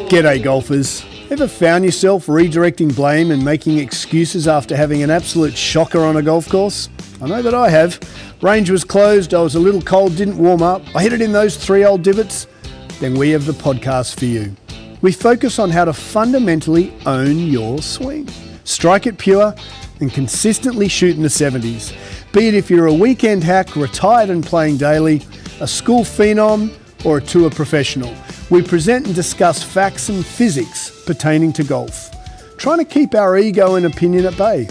G'day golfers. Ever found yourself redirecting blame and making excuses after having an absolute shocker on a golf course? I know that I have. Range was closed, I was a little cold, didn't warm up, I hit it in those 3 old divots. Then we have the podcast for you. We focus on how to fundamentally own your swing. Strike it pure and consistently shoot in the 70s. Be it if you're a weekend hack, retired and playing daily, a school phenom or a tour professional. We present and discuss facts and physics pertaining to golf, trying to keep our ego and opinion at bay.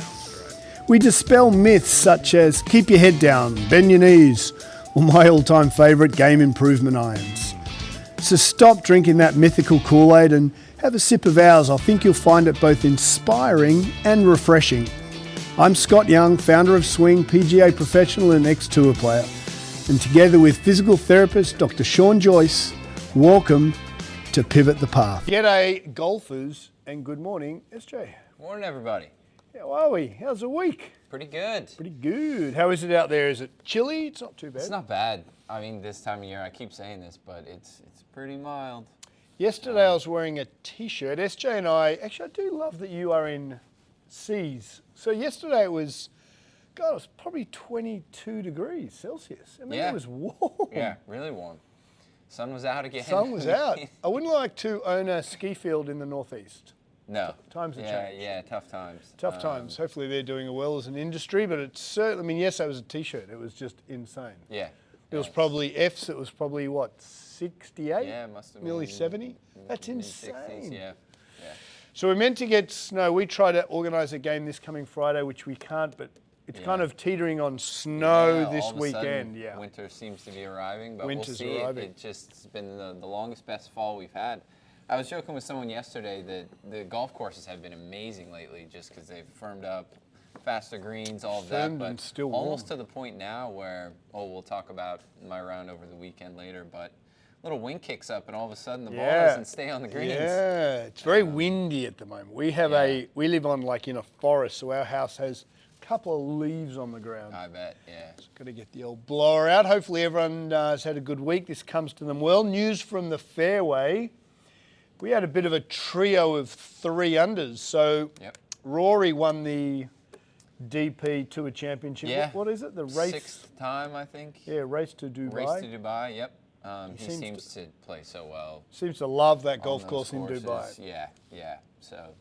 We dispel myths such as keep your head down, bend your knees, or my all-time favourite, game improvement irons. So stop drinking that mythical Kool-Aid and have a sip of ours. I think you'll find it both inspiring and refreshing. I'm Scott Young, founder of Swing, PGA professional and ex-tour player. And together with physical therapist Dr. Sean Joyce, welcome to Pivot the Path. G'day golfers and good morning, SJ. Morning everybody. How are we? How's the week? Pretty good. Pretty good. How is it out there? Is it chilly? It's not too bad. It's not bad. I mean, this time of year, I keep saying this, but it's pretty mild. Yesterday I was wearing a t-shirt. SJ and I do love that you are in C's. So yesterday it was probably 22 degrees Celsius. I mean, yeah. It was warm. Yeah, really warm. Sun was out again. Sun was out. I wouldn't like to own a ski field in the northeast. No. Times have changed. Yeah, tough times. Tough times. Hopefully they're doing well as an industry, but it's certainly, I mean, yes, that was a t-shirt. It was just insane. Yeah. It was probably F's. It was probably, what, 68? Yeah, it must have been. Nearly 70? That's insane. 60s, yeah. So we're meant to get snow. We try to organise a game this coming Friday, which we can't, but it's kind of teetering on snow this weekend. Yeah. Winter seems to be arriving, but Winter's we'll see. arriving. It just has been the longest, best fall we've had. I was joking with someone yesterday that the golf courses have been amazing lately just because they've firmed up, faster greens, all of that. But still almost to the point now where, we'll talk about my round over the weekend later, but little wind kicks up and all of a sudden the ball doesn't stay on the greens. Yeah, it's very windy at the moment. We have we live on like in a forest, so our house has a couple of leaves on the ground. I bet, yeah. Just got to get the old blower out. Hopefully everyone has had a good week. This comes to them well. News from the fairway. We had a bit of a trio of 3 unders. So Rory won the DP Tour Championship. Yeah. What is it? The race? 6th time, I think. Yeah, Race to Dubai. Race to Dubai, yep. He seems to play so well. Seems to love that golf course in Dubai. Yeah. So,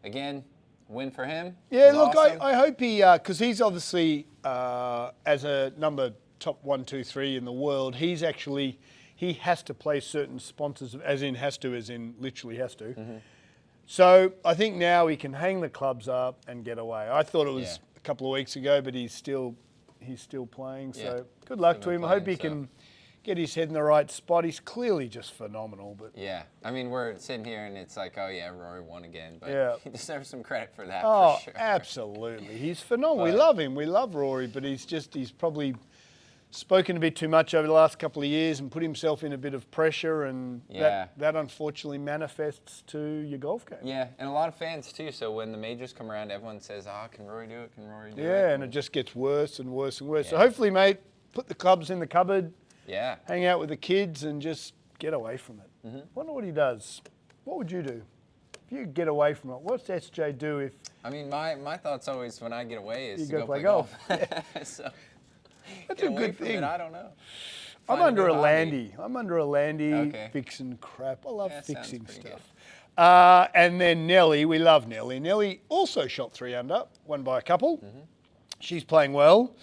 again, win for him. Yeah, look, awesome. I hope he, because he's obviously, as a top 1, 2, 3 in the world, he has to play certain sponsors, as in literally has to. Mm-hmm. So I think now he can hang the clubs up and get away. I thought it was a couple of weeks ago, but he's still playing. So good luck to him. I hope he can get his head in the right spot. He's clearly just phenomenal. But yeah, I mean, we're sitting here and it's like, Rory won again. But he deserves some credit for that, for sure. Absolutely. He's phenomenal. We love him. We love Rory, but he's probably spoken a bit too much over the last couple of years and put himself in a bit of pressure, and that unfortunately manifests to your golf game. Yeah, and a lot of fans too. So when the majors come around, everyone says, can Rory do it? Can Rory do it? Yeah, and it just gets worse and worse and worse. Yeah. So hopefully, mate, put the clubs in the cupboard. Yeah. Hang out with the kids and just get away from it. Mm-hmm. Wonder what he does. What would you do if you get away from it? What's SJ do if... I mean, my thoughts always when I get away is you to go play golf. So, that's a good thing. I don't know. I'm under a Landy fixing crap. I love fixing stuff. And then Nelly, we love Nelly. Nelly also shot 3 under, won by a couple. Mm-hmm. She's playing well.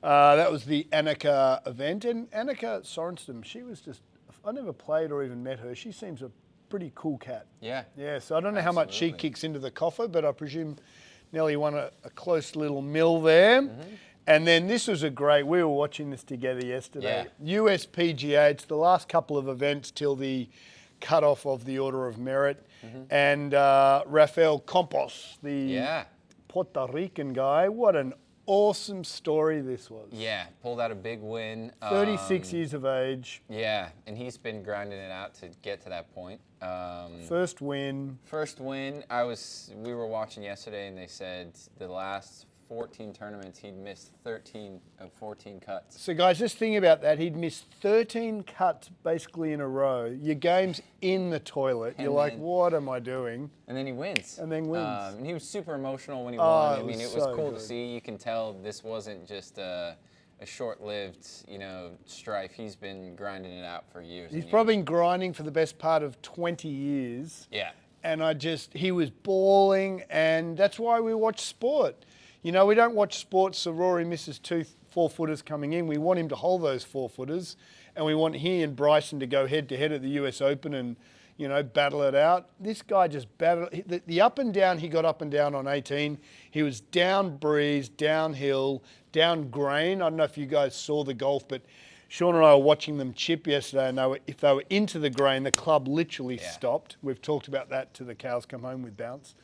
That was the ANNIKA event. And ANNIKA Sorenstam, she was just, I never played or even met her. She seems a pretty cool cat. Yeah. Yeah, so I don't know how much she kicks into the coffer, but I presume Nelly won a close little mill there. Mm-hmm. And then this was we were watching this together yesterday. Yeah. US PGA, it's the last couple of events till the cut-off of the Order of Merit. Mm-hmm. And Rafael Campos, the Puerto Rican guy, what an awesome story this was. Yeah, pulled out a big win. 36 years of age. Yeah, and he's been grinding it out to get to that point. First win. We were watching yesterday and they said the last 14 tournaments, he'd missed 13 of 14 cuts. So, guys, just think about that. He'd missed 13 cuts basically in a row. Your game's in the toilet. You're like, what am I doing? And then he wins. And then wins. And he was super emotional when he won. I mean, it was so cool good. to see. You can tell this wasn't just a short-lived, strife. He's been grinding it out for years. He's probably been grinding for the best part of 20 years. Yeah. And he was bawling, and that's why we watch sport. We don't watch sport so Rory misses 2 4-footers coming in. We want him to hold those 4-footers, and we want he and Bryson to go head-to-head at the US Open and, battle it out. This guy just battled. The up and down, he got up and down on 18. He was down breeze, downhill, down grain. I don't know if you guys saw the golf, but Sean and I were watching them chip yesterday, and if they were into the grain, the club literally stopped. We've talked about that to the cows come home with bounce.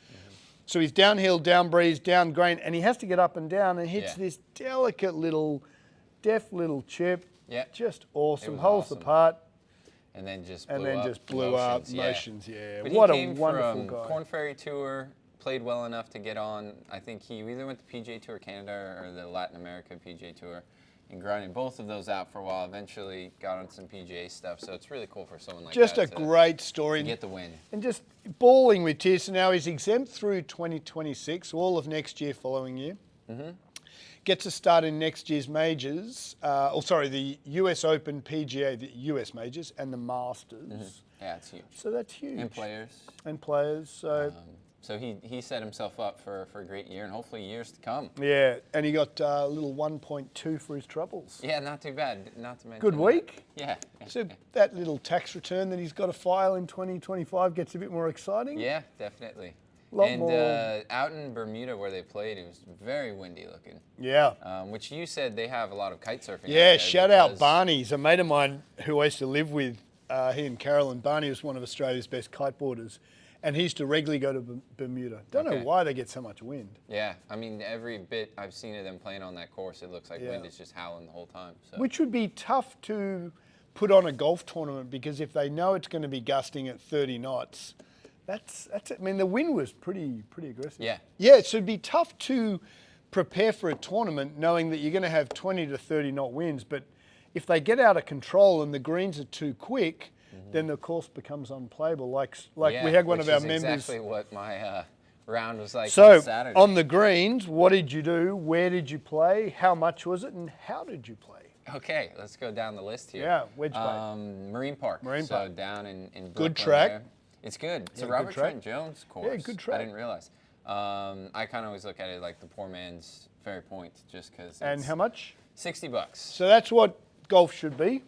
So he's downhill, down breeze, down grain, and he has to get up and down and hits this delicate little, deft little chip. Yeah. Just awesome. It was Holds awesome. the putt. And then just blew up. Motions, Motions, yeah. But What he a came wonderful from guy. Korn Ferry Tour, played well enough to get on. I think he either went to PGA Tour Canada or the Latin America PGA Tour, and grinding both of those out for a while. Eventually got on some PGA stuff. So it's really cool for someone like Just that a great story. to get the win. And just bawling with tears. So now he's exempt through 2026, all of next year, following year. Gets a start in next year's majors, the US Open, PGA, the US majors, and the Masters. Yeah, it's huge. So that's huge. And players. So he set himself up for a great year and hopefully years to come. yeah, and he got a little 1.2 for his troubles. Yeah, not too bad. Not to mention Good week. Yeah. So that little tax return that he's got to file in 2025 gets a bit more exciting. Yeah, definitely. Lot more. Out in Bermuda where they played, it was very windy looking. Yeah. Which you said they have a lot of kite surfing. out Yeah, there shout out because- Barney. He's a mate of mine who I used to live with, he and Carolyn. Barney was one of Australia's best kiteboarders, and he used to regularly go to Bermuda. Don't know why they get so much wind. Yeah, I mean, every bit I've seen of them playing on that course, it looks like wind is just howling the whole time. So. Which would be tough to put on a golf tournament, because if they know it's going to be gusting at 30 knots, that's it. I mean, the wind was pretty aggressive. Yeah. Yeah, so it'd be tough to prepare for a tournament knowing that you're going to have 20 to 30 knot winds, but if they get out of control and the greens are too quick, then the course becomes unplayable. Like we had one of our members. Exactly what my round was like So on Saturday. on the greens, what did you do? Where did you play? How much was it? And how did you play? Okay, let's go down the list here. Yeah, which way? Marine Park. So down in Brooklyn. Good track. There. It's good. It's a good Robert track. Trent Jones course. Yeah, good track. I didn't realize. I kind of always look at it like the poor man's Ferry Point, just because. And how much? $60. So that's what golf should be.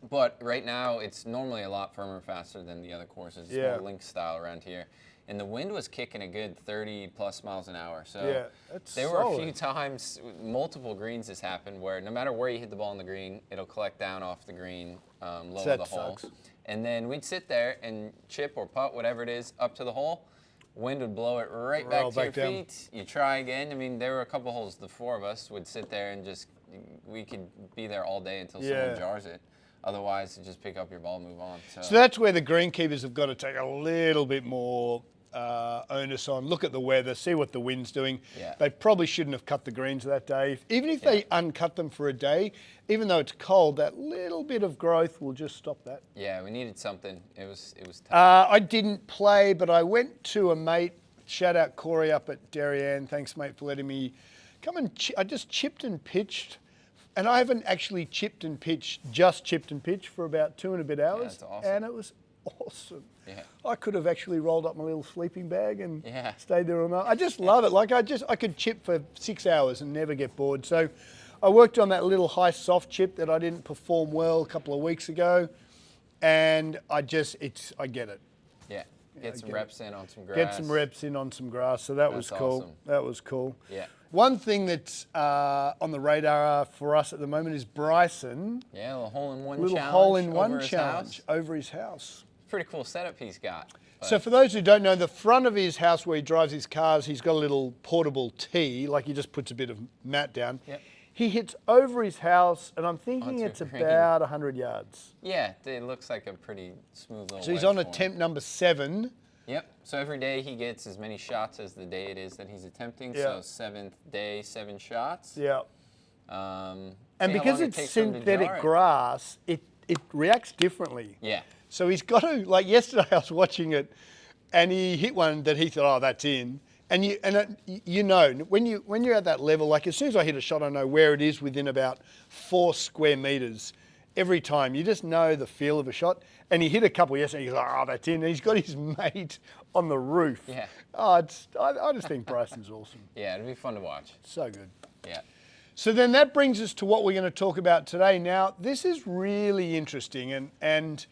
But right now, it's normally a lot firmer, faster than the other courses. It's more link style around here. And the wind was kicking a good 30+ miles an hour. So there were a few times, multiple greens this happened, where no matter where you hit the ball on the green, it'll collect down off the green, low of the hole. And then we'd sit there and chip or putt, whatever it is, up to the hole. Wind would blow it right back to your feet. You try again. I mean, there were a couple holes, the four of us would sit there and we could be there all day until someone jars it. Otherwise, just pick up your ball and move on. So that's where the greenkeepers have got to take a little bit more onus on. Look at the weather, see what the wind's doing. Yeah. They probably shouldn't have cut the greens that day. Even if they uncut them for a day, even though it's cold, that little bit of growth will just stop that. Yeah, we needed something. It was tough. I didn't play, but I went to a mate. Shout out Corey up at Darien. Thanks, mate, for letting me come and. I just chipped and pitched. And I haven't actually chipped and pitched for about 2 and a bit hours. Yeah, that's awesome. And it was awesome. Yeah. I could have actually rolled up my little sleeping bag and Yeah. stayed there all night. I just love it. Like I could chip for 6 hours and never get bored. So I worked on that little high soft chip that I didn't perform well a couple of weeks ago. And I get it. Yeah. Get some reps in on some grass. Get some reps in on some grass. So that was cool. awesome. That was cool. Yeah. One thing that's on the radar for us at the moment is Bryson. Yeah, a little hole-in-one Little challenge. hole-in-one over his challenge house. over his house. Pretty cool setup he's got. So for those who don't know, the front of his house where he drives his cars, he's got a little portable tee, like he just puts a bit of mat down. Yep. He hits over his house, and I'm thinking Onto it's a green. about 100 yards. Yeah, it looks like a pretty smooth little So he's wedge on for him. attempt number 7. Yep. So every day he gets as many shots as the day it is that he's attempting. Yeah. So 7th day, 7 shots. Yeah. And because it's synthetic grass, it reacts differently. Yeah. So he's got to, like yesterday I was watching it and he hit one that he thought, oh, that's in. And you know, when you're at that level, like as soon as I hit a shot, I know where it is within about 4 square meters. Every time, you just know the feel of a shot. And he hit a couple yesterday. He's like, oh, that's in. And he's got his mate on the roof. Yeah. Oh, I just think Bryson's awesome. Yeah, it'd be fun to watch. So good. Yeah. So then that brings us to what we're going to talk about today. Now, this is really interesting. And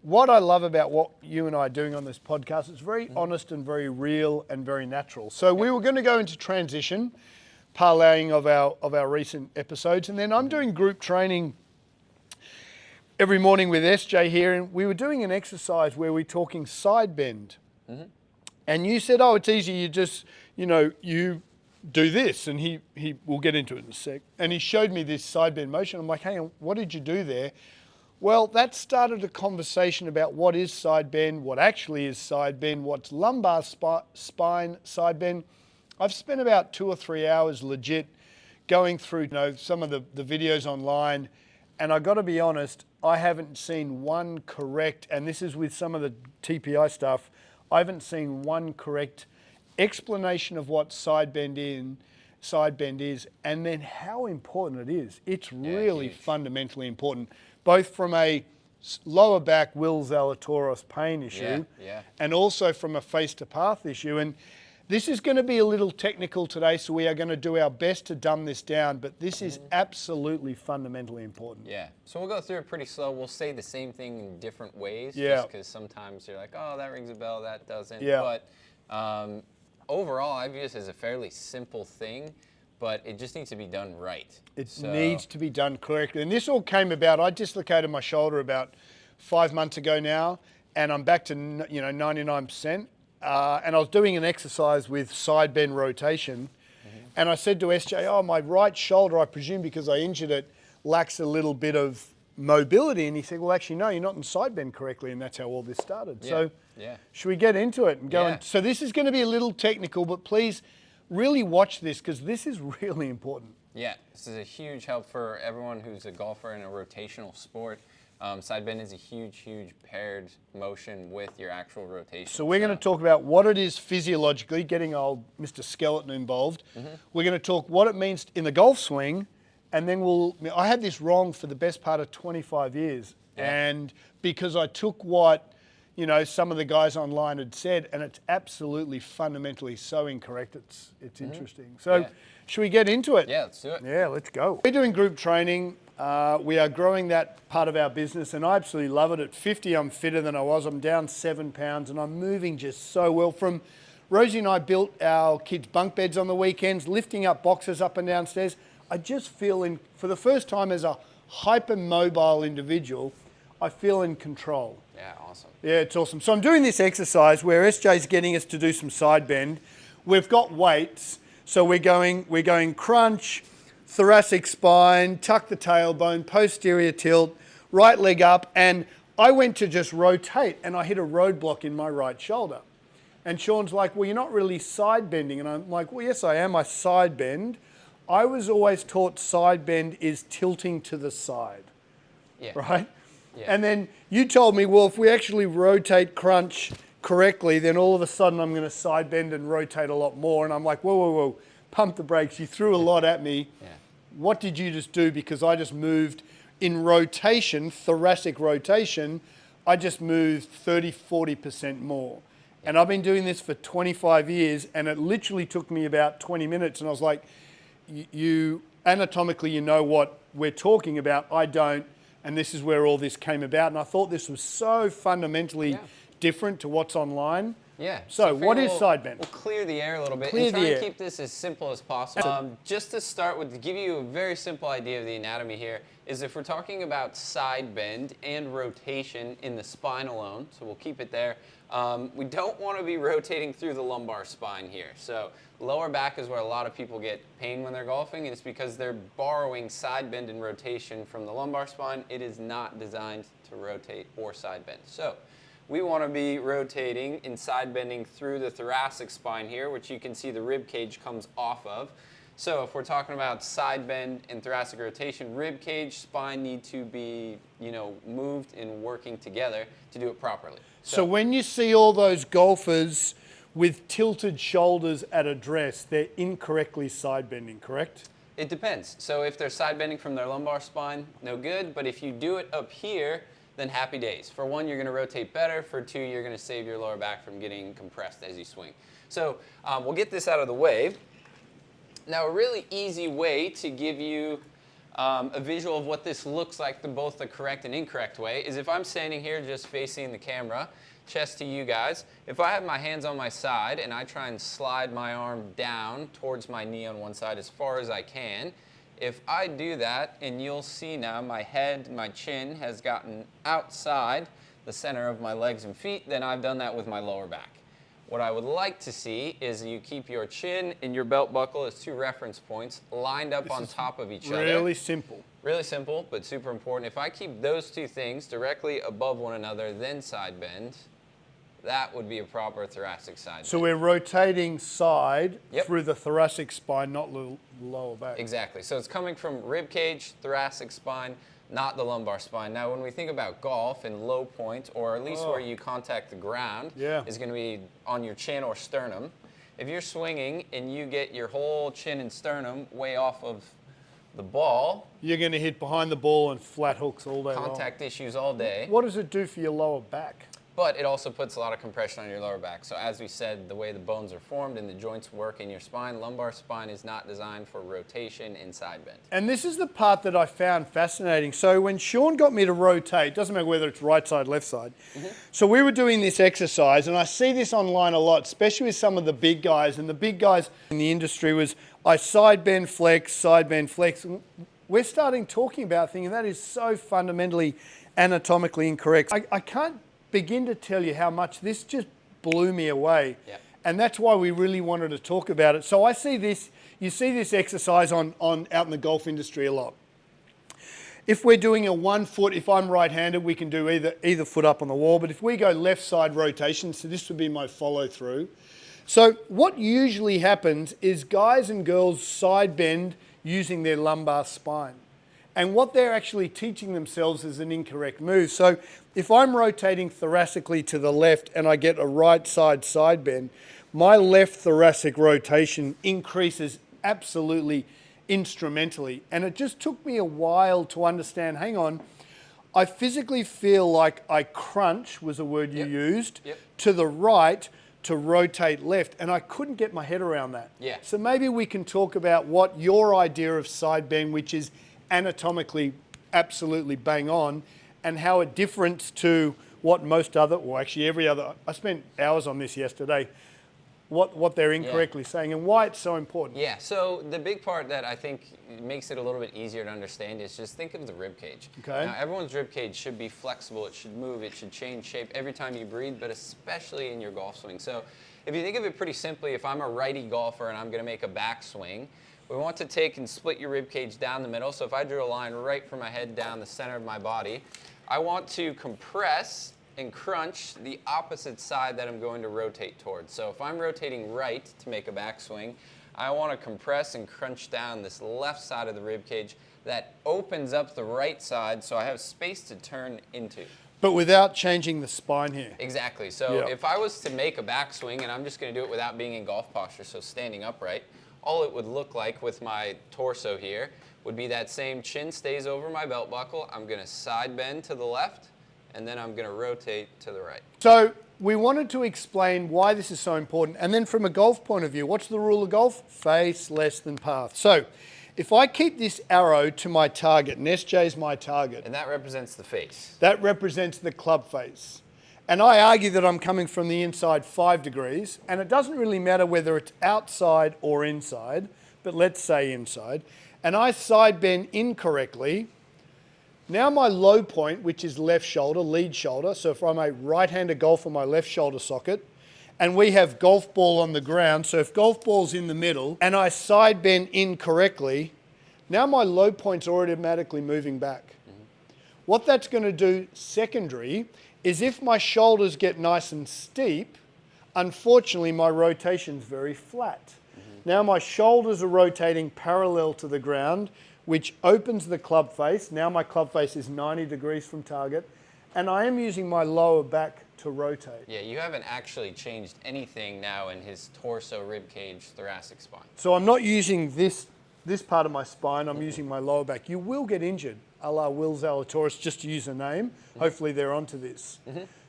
what I love about what you and I are doing on this podcast, it's very honest and very real and very natural. So we were going to go into transition, parlaying of our recent episodes. And then I'm doing group training every morning with SJ here, and we were doing an exercise where we're talking side bend. And you said, oh, it's easy, you just, you do this, and he will get into it in a sec. And he showed me this side bend motion. I'm like, hey, what did you do there? Well, that started a conversation about what is side bend, what actually is side bend, what's lumbar spine side bend. I've spent about 2 or 3 hours legit going through some of the videos online, and I got to be honest, I haven't seen one correct, and this is with some of the TPI stuff, I haven't seen one correct explanation of what side bend is, and then how important it is. It's really fundamentally important, both from a lower back Wills Zalatoris pain issue, and also from a face to path issue. And this is going to be a little technical today, so we are going to do our best to dumb this down, but this is absolutely fundamentally important. Yeah, so we'll go through it pretty slow. We'll say the same thing in different ways, just because sometimes you're like, oh, that rings a bell, that doesn't. But overall, I view this as a fairly simple thing, but it just needs to be done right. It needs to be done correctly. And this all came about, I dislocated my shoulder about 5 months ago now, and I'm back to 99%. And I was doing an exercise with side bend rotation, and I said to SJ, oh, my right shoulder, I presume because I injured it, lacks a little bit of mobility. And he said, well, actually, no, you're not in side bend correctly, and that's how all this started. So should we get into it and go? So this is going to be a little technical, but please really watch this because this is really important. Yeah, this is a huge help for everyone who's a golfer in a rotational sport. Side bend is a huge, huge paired motion with your actual rotation. So we're going to talk about what it is physiologically, getting old Mr. Skeleton involved. We're going to talk what it means in the golf swing, and then I had this wrong for the best part of 25 years. And because I took what, some of the guys online had said, and it's absolutely fundamentally so incorrect, it's interesting. So should we get into it? Yeah, let's do it. Yeah, let's go. We're doing group training. We are growing that part of our business, and I absolutely love it. At 50, I'm fitter than I was. I'm down 7 pounds, and I'm moving just so well. From Rosie and I built our kids' bunk beds on the weekends, lifting up boxes up and downstairs. I just feel for the first time as a hypermobile individual, I feel in control. Yeah, awesome. Yeah, it's awesome. So I'm doing this exercise where SJ's getting us to do some side bend. We've got weights, so we're going crunch, thoracic spine, tuck the tailbone, posterior tilt, right leg up, and I went to just rotate and I hit a roadblock in my right shoulder. And Sean's like, well, you're not really side bending. And I'm like, well, yes, I am. I side bend. I was always taught side bend is tilting to the side, right? Yeah. And then you told me, well, if we actually rotate crunch correctly, then all of a sudden I'm going to side bend and rotate a lot more. And I'm like, whoa, whoa, whoa, pump the brakes. You threw a lot at me. Yeah. What did you just do? Because I just moved in rotation, thoracic rotation, I just moved 30, 40% more. And I've been doing this for 25 years, and it literally took me about 20 minutes. And I was like, you anatomically, you know what we're talking about. I don't. And this is where all this came about. And I thought this was so fundamentally different to what's online. Yeah. So what is side bend? We'll clear the air a little bit and try and keep this as simple as possible. Just to start with, to give you a very simple idea of the anatomy here, is if we're talking about side bend and rotation in the spine alone, so we'll keep it there, we don't want to be rotating through the lumbar spine here. So lower back is where a lot of people get pain when they're golfing, and it's because they're borrowing side bend and rotation from the lumbar spine. It is not designed to rotate or side bend. So we want to be rotating and side bending through the thoracic spine here, which you can see the rib cage comes off of. So if we're talking about side bend and thoracic rotation, rib cage, spine need to be, moved and working together to do it properly. So when you see all those golfers with tilted shoulders at address, they're incorrectly side bending, correct? It depends. So if they're side bending from their lumbar spine, no good. But if you do it up here, then happy days. For one, you're going to rotate better. For two, you're going to save your lower back from getting compressed as you swing. So we'll get this out of the way. Now, a really easy way to give you a visual of what this looks like the both the correct and incorrect way is if I'm standing here just facing the camera, chest to you guys, if I have my hands on my side and I try and slide my arm down towards my knee on one side as far as I can, if I do that, and you'll see now my head, my chin has gotten outside the center of my legs and feet, then I've done that with my lower back. What I would like to see is you keep your chin and your belt buckle as two reference points lined up on top of each other. Really simple. Really simple, but super important. If I keep those two things directly above one another, then side bend, that would be a proper thoracic side bend. So we're rotating side through the thoracic spine, not lower back. Exactly. So it's coming from rib cage, thoracic spine, not the lumbar spine. Now, when we think about golf and low point, or at least where you contact the ground, is going to be on your chin or sternum. If you're swinging and you get your whole chin and sternum way off of the ball, you're going to hit behind the ball and flat hooks all day long. Contact issues all day. What does it do for your lower back? But it also puts a lot of compression on your lower back. So as we said, the way the bones are formed and the joints work in your spine, lumbar spine is not designed for rotation and side bend. And this is the part that I found fascinating. So when Sean got me to rotate, doesn't matter whether it's right side, left side. So we were doing this exercise, and I see this online a lot, especially with some of the big guys. And the big guys in the industry was, I side bend, flex, side bend, flex. And we're starting talking about things, and that is so fundamentally anatomically incorrect. I can't begin to tell you how much this just blew me away. And that's why we really wanted to talk about it. So I see this, you see this exercise on out in the golf industry a lot. If we're doing a 1 foot, if I'm right-handed, we can do either foot up on the wall. But if we go left side rotation, so this would be my follow through. So what usually happens is guys and girls side bend using their lumbar spine. And what they're actually teaching themselves is an incorrect move. So if I'm rotating thoracically to the left and I get a right side bend, my left thoracic rotation increases absolutely instrumentally. And it just took me a while to understand, hang on, I physically feel like I crunch, was a word you used, to the right to rotate left, and I couldn't get my head around that. So maybe we can talk about what your idea of side bend, which is anatomically absolutely bang on, and how it differs to what most other, or actually every other, I spent hours on this yesterday, what they're incorrectly saying and why it's so important. So the big part that I think makes it a little bit easier to understand is just think of the rib cage. Now, everyone's rib cage should be flexible, it should move, it should change shape every time you breathe, but especially in your golf swing. So if you think of it pretty simply, if I'm a righty golfer and I'm going to make a backswing, we want to take and split your rib cage down the middle. So if I drew a line right from my head down the center of my body, I want to compress and crunch the opposite side that I'm going to rotate towards. So if I'm rotating right to make a backswing, I want to compress and crunch down this left side of the rib cage that opens up the right side so I have space to turn into. But without changing the spine here. Exactly. So if I was to make a backswing, and I'm just going to do it without being in golf posture, so standing upright, all it would look like with my torso here would be that same chin stays over my belt buckle. I'm going to side bend to the left, and then I'm going to rotate to the right. So we wanted to explain why this is so important. And then from a golf point of view, what's the rule of golf? Face less than path. So if I keep this arrow to my target, and SJ is my target. And that represents the face. That represents the club face. And I argue that I'm coming from the inside 5 degrees, and it doesn't really matter whether it's outside or inside, but let's say inside. And I side bend incorrectly. Now my low point, which is left shoulder, lead shoulder, so if I'm a right-handed golfer, my left shoulder socket, and we have golf ball on the ground, so if golf ball's in the middle, and I side bend incorrectly, now my low point's automatically moving back. What that's going to do secondary is if my shoulders get nice and steep, unfortunately my rotation's very flat. Now my shoulders are rotating parallel to the ground, which opens the club face. Now my club face is 90 degrees from target, and I am using my lower back to rotate. Yeah, you haven't actually changed anything now in his torso, rib cage, thoracic spine. So I'm not using this part of my spine, I'm using my lower back. You will get injured, a la Will Zalatoris, just to use a name. Hopefully they're onto this.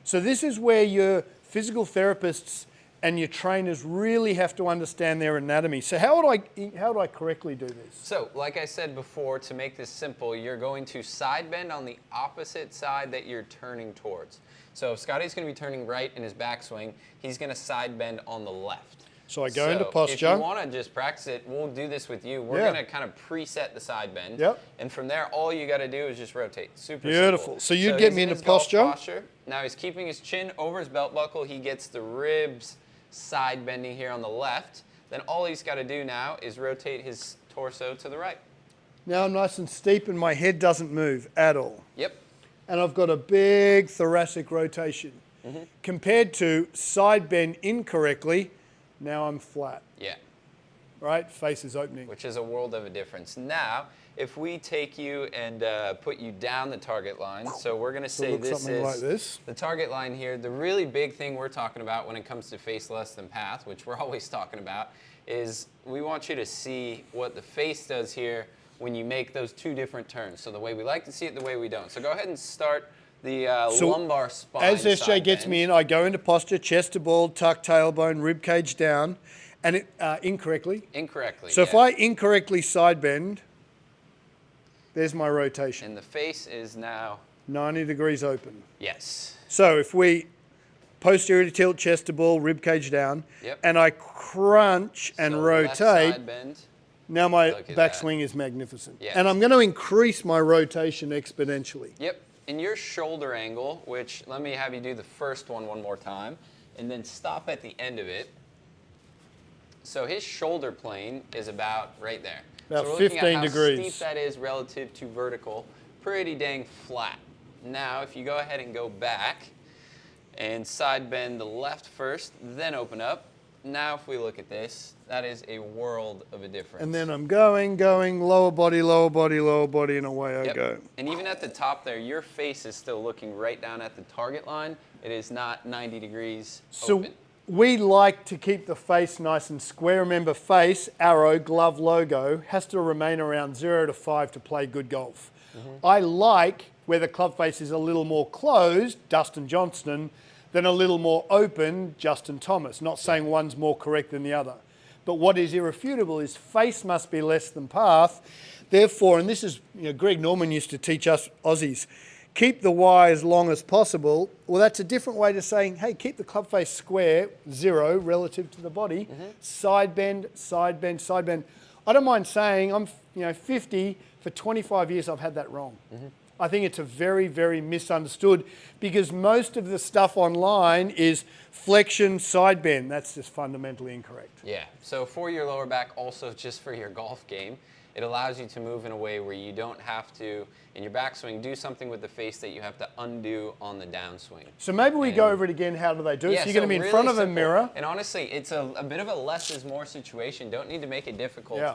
So this is where your physical therapists and your trainers really have to understand their anatomy. So how do I correctly do this? So, like I said before, to make this simple, you're going to side bend on the opposite side that you're turning towards. So if Scotty's going to be turning right in his backswing, he's going to side bend on the left. So I go into posture. If you want to just practice it, we'll do this with you. We're going to kind of preset the side bend. Yep. And from there, all you got to do is just rotate. Super beautiful. simple. So you'd get me into posture. Now he's keeping his chin over his belt buckle. He gets the ribs side bending here on the left. Then all he's got to do now is rotate his torso to the right. Now I'm nice and steep and my head doesn't move at all. Yep. And I've got a big thoracic rotation. Compared to side bend incorrectly, now I'm flat. Yeah. Right? Face is opening. Which is a world of a difference. Now, if we take you and put you down the target line, so we're going to say this is like this. The target line here. The really big thing we're talking about when it comes to face less than path, which we're always talking about, is we want you to see what the face does here when you make those two different turns. So the way we like to see it, the way we don't. So go ahead and start the lumbar spine. As SJ gets me in, I go into posture, chest to ball, tuck tailbone, rib cage down, and it incorrectly. Incorrectly. So if I incorrectly side bend, there's my rotation. And the face is now 90 degrees open. Yes. So if we posterior tilt, chest to ball, rib cage down, and I crunch and rotate, side bend. Now my backswing is magnificent. Yes. And I'm going to increase my rotation exponentially. Yep. And your shoulder angle, which let me have you do the first one more time, and then stop at the end of it. So his shoulder plane is about right there. About so we're 15 looking at degrees. How steep that is relative to vertical. Pretty dang flat. Now, if you go ahead and go back and side bend the left first, then open up. Now, if we look at this, that is a world of a difference. And then I'm going, lower body, lower body, lower body, and away I go. And even at the top there, your face is still looking right down at the target line. It is not 90 degrees open. We like to keep the face nice and square. Remember, face, arrow, glove logo has to remain around 0 to 5 to play good golf. I like where the club face is a little more closed, Dustin Johnson, than a little more open, Justin Thomas. Not saying one's more correct than the other. But what is irrefutable is face must be less than path. Therefore, and this is, Greg Norman used to teach us Aussies, keep the Y as long as possible. Well, that's a different way to saying, hey, keep the club face square, 0 relative to the body, side bend, side bend, side bend. I don't mind saying I'm 50, for 25 years I've had that wrong. I think it's a very, very misunderstood because most of the stuff online is flexion, side bend. That's just fundamentally incorrect. Yeah, so for your lower back, also just for your golf game, it allows you to move in a way where you don't have to, in your backswing, do something with the face that you have to undo on the downswing. So maybe we go over it again. How do they do it? Yeah, so you're going to be in really front of a simple. mirror. And honestly, it's a bit of a less is more situation. Don't need to make it difficult. Yeah.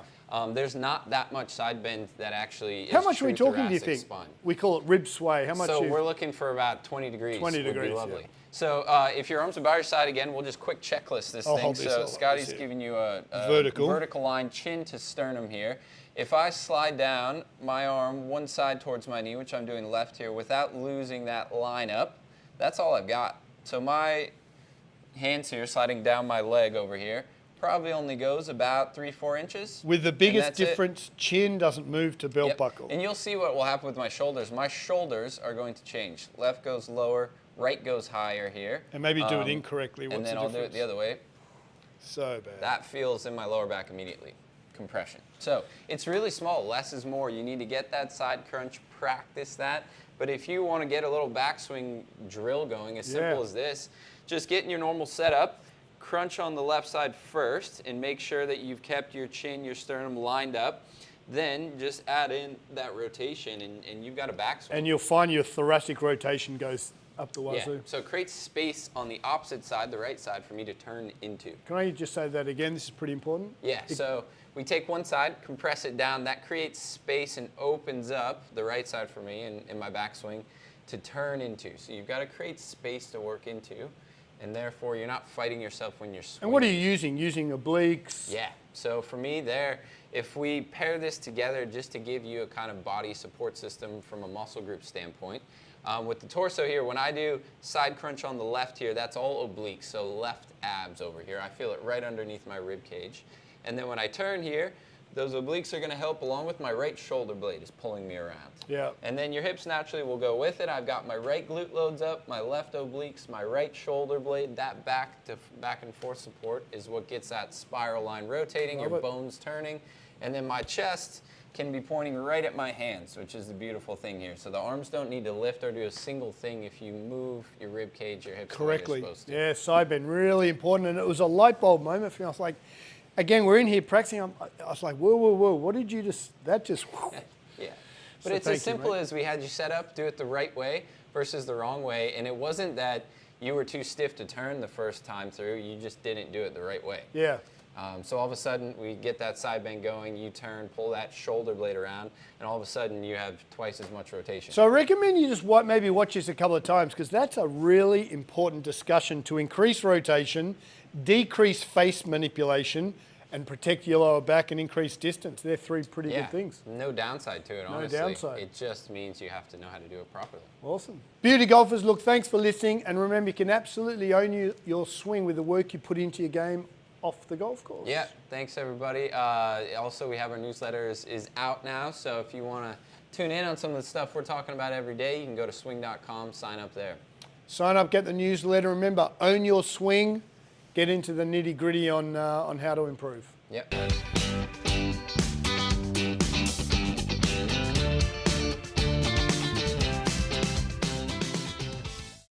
There's not that much side bend that actually is How much are we true talking, do you thoracic think? spine. We call it rib sway. How much? So we're looking for about 20 degrees. 20 would degrees, be lovely. yeah. So if your arms are by your side again, we'll just quick checklist this I'll thing. hold this, So I'll Scotty's hold this giving you a vertical line, chin to sternum here. If I slide down my arm one side towards my knee, which I'm doing left here, without losing that line up, that's all I've got. So my hands here sliding down my leg over here probably only goes about 3-4 inches. With the biggest difference, chin doesn't move to belt buckle. And you'll see what will happen with my shoulders. My shoulders are going to change. Left goes lower, right goes higher here. And maybe do it incorrectly. What's and then the I'll do it the other way. So bad. That feels in my lower back immediately. Compression. So it's really small. Less is more. You need to get that side crunch, practice that. But if you want to get a little backswing drill going, as simple as this, just get in your normal setup, crunch on the left side first, and make sure that you've kept your chin, your sternum lined up. then just add in that rotation and you've got a backswing. And you'll find your thoracic rotation goes up the wazoo. Yeah, so it creates space on the opposite side, the right side, for me to turn into. Can I just say that again? This is pretty important. Yeah, so we take one side, compress it down, that creates space and opens up the right side for me in my backswing to turn into. So you've got to create space to work into, and therefore you're not fighting yourself when you're swinging. And what are you using? Using obliques? Yeah, so for me there, if we pair this together just to give you a kind of body support system from a muscle group standpoint, with the torso here, when I do side crunch on the left here, that's all obliques, so left abs over here. I feel it right underneath my rib cage. And then when I turn here, those obliques are going to help along with my right shoulder blade is pulling me around. Yeah. And then your hips naturally will go with it. I've got my right glute loads up, my left obliques, my right shoulder blade. That back and forth support is what gets that spiral line rotating, your bones turning. And then my chest can be pointing right at my hands, which is the beautiful thing here. So the arms don't need to lift or do a single thing if you move your rib cage, your hips correctly. You're supposed to. Yeah, side bend, really important. And it was a light bulb moment for me. I was like, again, we're in here practicing. I was like, whoa, whoa, whoa, what did you just, that just, yeah. But so it's as simple as we had you set up, do it the right way versus the wrong way. And it wasn't that you were too stiff to turn the first time through, you just didn't do it the right way. Yeah. So all of a sudden, we get that side bend going, you turn, pull that shoulder blade around, and all of a sudden you have twice as much rotation. So I recommend you just maybe watch this a couple of times, because that's a really important discussion to increase rotation, decrease face manipulation, and protect your lower back and increase distance. They're three pretty good things. No downside to it, honestly. No downside. It just means you have to know how to do it properly. Awesome. Beauty golfers, look, thanks for listening. And remember, you can absolutely own your swing with the work you put into your game off the golf course. Yeah, thanks everybody. Also, we have our newsletter is out now, so if you want to tune in on some of the stuff we're talking about every day, you can go to swing.com, sign up there. Sign up, get the newsletter. Remember, own your swing. Get into the nitty-gritty on how to improve. Yep.